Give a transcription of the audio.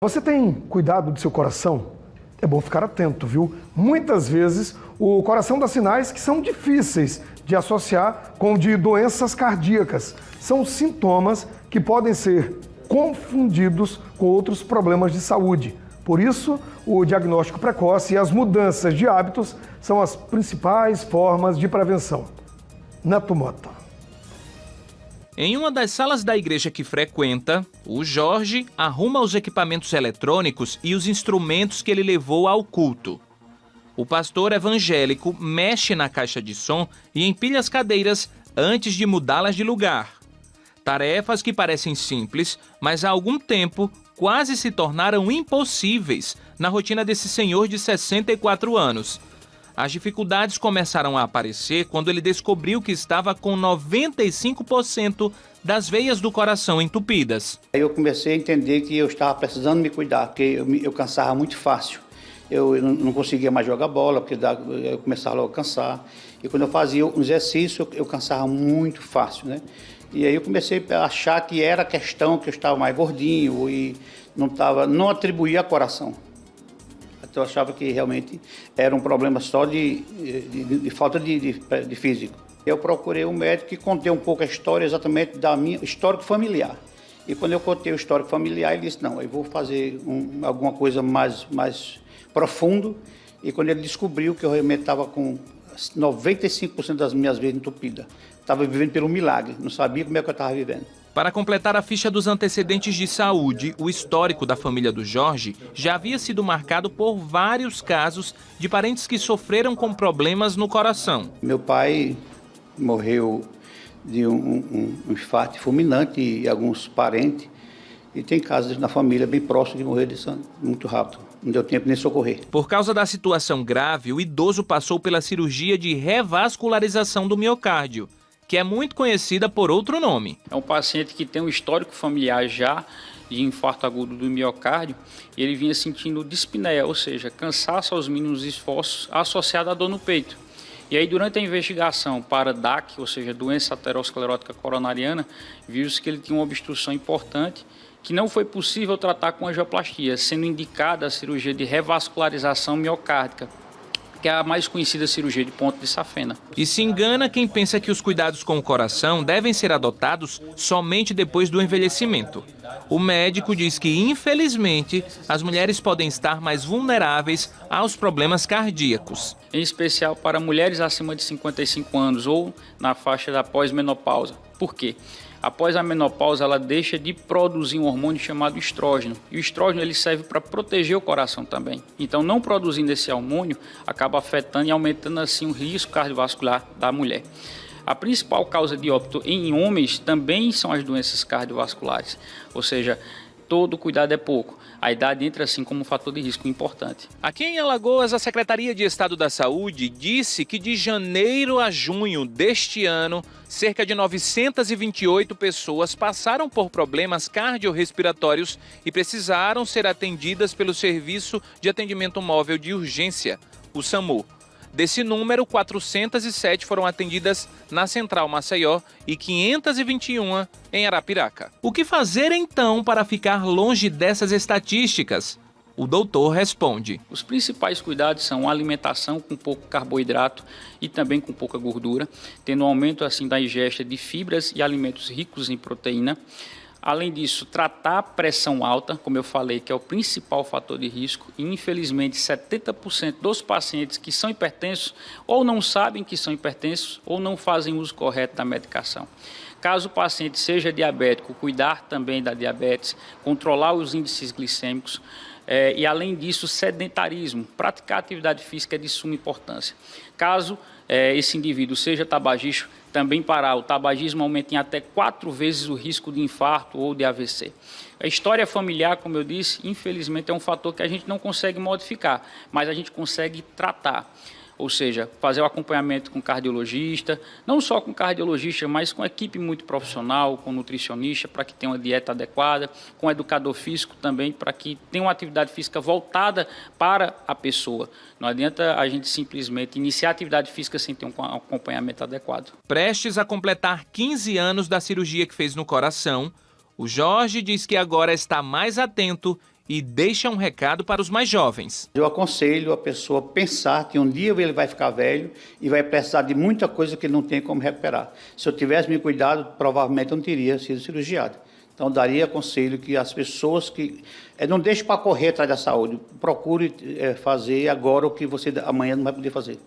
Você tem cuidado do seu coração? É bom ficar atento, viu? Muitas vezes o coração dá sinais que são difíceis de associar com o de doenças cardíacas. São sintomas que podem ser confundidos com outros problemas de saúde. Por isso, o diagnóstico precoce e as mudanças de hábitos são as principais formas de prevenção. Neto Mota. Em uma das salas da igreja que frequenta, o Jorge arruma os equipamentos eletrônicos e os instrumentos que ele levou ao culto. O pastor evangélico mexe na caixa de som e empilha as cadeiras antes de mudá-las de lugar. Tarefas que parecem simples, mas há algum tempo quase se tornaram impossíveis na rotina desse senhor de 64 anos. As dificuldades começaram a aparecer quando ele descobriu que estava com 95% das veias do coração entupidas. Aí eu comecei a entender que eu estava precisando me cuidar, porque eu cansava muito fácil. Eu não conseguia mais jogar bola, porque eu começava logo a cansar. E quando eu fazia um exercício, eu cansava muito fácil, né? E aí eu comecei a achar que era questão que eu estava mais gordinho e não atribuía a coração. Eu achava que realmente era um problema só de falta de físico. Eu procurei um médico que contei um pouco a história exatamente da minha histórico familiar. E quando eu contei o histórico familiar, ele disse, não, eu vou fazer alguma coisa mais profundo. E quando ele descobriu que eu realmente estava com 95% das minhas veias entupidas, estava vivendo pelo milagre, não sabia como é que eu estava vivendo. Para completar a ficha dos antecedentes de saúde, o histórico da família do Jorge já havia sido marcado por vários casos de parentes que sofreram com problemas no coração. Meu pai morreu de um infarto fulminante e alguns parentes. E tem casos na família bem próximos de morrer muito rápido. Não deu tempo nem socorrer. Por causa da situação grave, o idoso passou pela cirurgia de revascularização do miocárdio, que é muito conhecida por outro nome. É um paciente que tem um histórico familiar já de infarto agudo do miocárdio e ele vinha sentindo dispneia, ou seja, cansaço aos mínimos esforços associado à dor no peito. E aí, durante a investigação para DAC, ou seja, doença aterosclerótica coronariana, viu-se que ele tinha uma obstrução importante que não foi possível tratar com angioplastia, sendo indicada a cirurgia de revascularização miocárdica, que é a mais conhecida cirurgia de ponto de safena. E se engana quem pensa que os cuidados com o coração devem ser adotados somente depois do envelhecimento. O médico diz que, infelizmente, as mulheres podem estar mais vulneráveis aos problemas cardíacos. Em especial para mulheres acima de 55 anos ou na faixa da pós-menopausa. Por quê? Após a menopausa, ela deixa de produzir um hormônio chamado estrógeno. E o estrógeno ele serve para proteger o coração também. Então, não produzindo esse hormônio, acaba afetando e aumentando assim o risco cardiovascular da mulher. A principal causa de óbito em homens também são as doenças cardiovasculares. Ou seja, todo cuidado é pouco. A idade entra assim como um fator de risco importante. Aqui em Alagoas, a Secretaria de Estado da Saúde disse que de janeiro a junho deste ano, cerca de 928 pessoas passaram por problemas cardiorrespiratórios e precisaram ser atendidas pelo Serviço de Atendimento Móvel de Urgência, o SAMU. Desse número, 407 foram atendidas na Central Maceió e 521 em Arapiraca. O que fazer então para ficar longe dessas estatísticas? O doutor responde. Os principais cuidados são a alimentação com pouco carboidrato e também com pouca gordura, tendo um aumento assim da ingesta de fibras e alimentos ricos em proteína. Além disso, tratar a pressão alta, como eu falei, que é o principal fator de risco, e infelizmente 70% dos pacientes que são hipertensos ou não sabem que são hipertensos ou não fazem uso correto da medicação. Caso o paciente seja diabético, cuidar também da diabetes, controlar os índices glicêmicos e além disso, sedentarismo, praticar atividade física é de suma importância. Caso esse indivíduo seja tabagista, também parar. O tabagismo aumenta em até 4 vezes o risco de infarto ou de AVC. A história familiar, como eu disse, infelizmente é um fator que a gente não consegue modificar, mas a gente consegue tratar. Ou seja, fazer o acompanhamento com cardiologista, não só com cardiologista, mas com equipe muito profissional, com nutricionista, para que tenha uma dieta adequada, com educador físico também, para que tenha uma atividade física voltada para a pessoa. Não adianta a gente simplesmente iniciar a atividade física sem ter um acompanhamento adequado. Prestes a completar 15 anos da cirurgia que fez no coração, o Jorge diz que agora está mais atento e deixa um recado para os mais jovens. Eu aconselho a pessoa a pensar que um dia ele vai ficar velho e vai precisar de muita coisa que ele não tem como recuperar. Se eu tivesse me cuidado, provavelmente eu não teria sido cirurgiado. Então, daria conselho que as pessoas que... não deixe para correr atrás da saúde, procure fazer agora o que você amanhã não vai poder fazer.